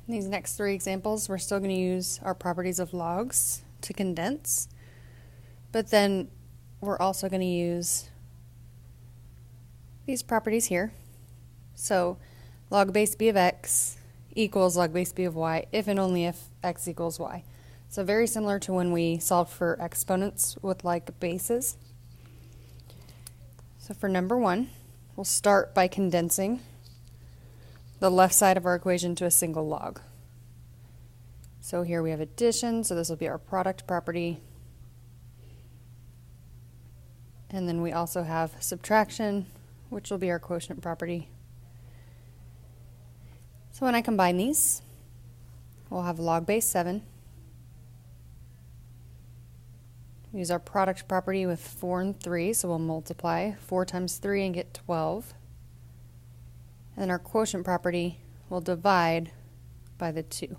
In these next three examples, we're still going to use our properties of logs to condense, but then we're also going to use these properties here. So log base b of x equals log base b of y if and only if x equals y. So very similar to when we solved for exponents with like bases. So for number one, we'll start by condensing the left side of our equation to a single log. So here we have addition, so this will be our product property. And then we also have subtraction, which will be our quotient property. So when I combine these, we'll have log base 7. Use our product property with 4 and 3, so we'll multiply 4 times 3 and get 12. And then our quotient property will divide by the 2.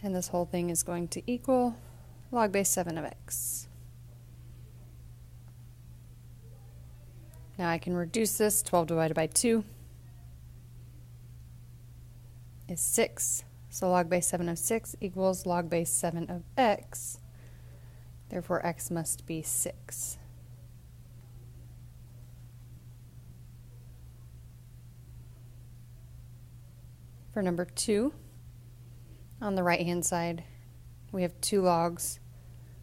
And this whole thing is going to equal log base 7 of x. Now I can reduce this. 12 divided by 2 is 6. So log base 7 of 6 equals log base 7 of x. Therefore, x must be 6. For number 2, on the right-hand side, we have 2 logs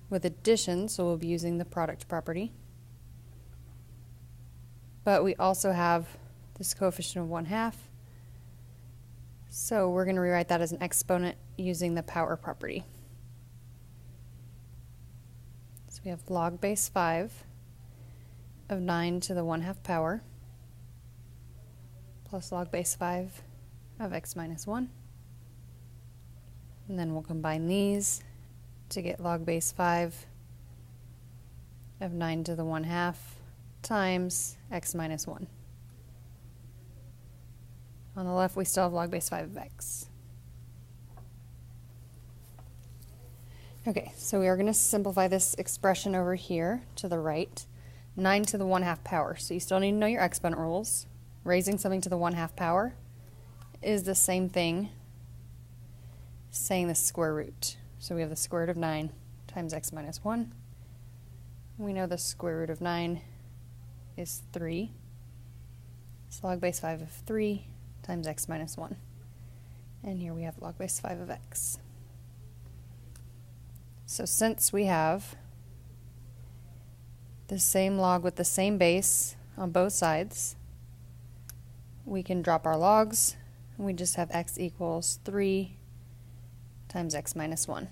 with addition, so we'll be using the product property. But we also have this coefficient of 1/2. So we're going to rewrite that as an exponent using the power property. So we have log base 5 of 9 to the 1/2 power plus log base 5 of x minus 1. And then we'll combine these to get log base 5 of 9 to the 1/2 times x minus 1. On the left, we still have log base 5 of x. Okay, so we are going to simplify this expression over here to the right. 9 to the 1/2 power. So you still need to know your exponent rules. Raising something to the 1/2 power is the same thing saying the square root. So we have the square root of 9 times x minus 1. We know the square root of 9 is 3. So log base 5 of 3 times x minus 1. And here we have log base 5 of x. So since we have the same log with the same base on both sides, we can drop our logs, and we just have x equals 3 times x minus 1.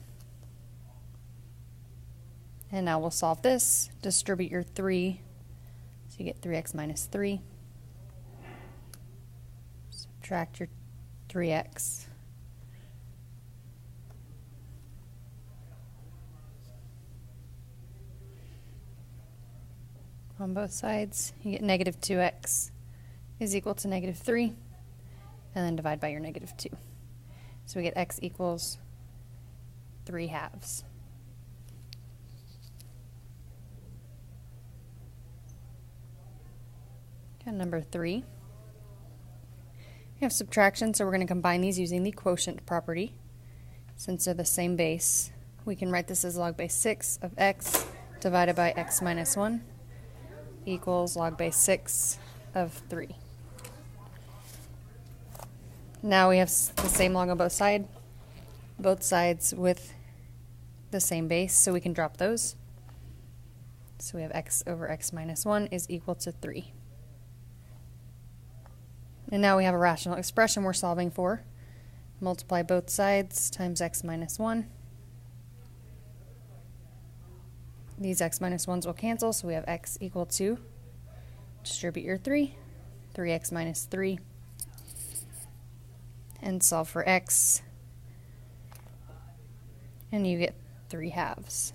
And now we'll solve this. Distribute your 3, so you get 3x minus 3. Subtract your 3x. On both sides, you get negative 2x is equal to negative 3, and then divide by your negative 2. So we get x equals 3/2. And number 3. We have subtraction, so we're going to combine these using the quotient property. Since they're the same base, we can write this as log base 6 of x divided by x minus 1 equals log base 6 of 3. Now we have the same log on both sides with the same base, so we can drop those. So we have x over x minus 1 is equal to 3. And now we have a rational expression we're solving for. Multiply both sides times x minus 1. These x minus 1s will cancel, so we have x equal to, distribute your 3, 3x minus 3, and solve for x, and you get 3/2.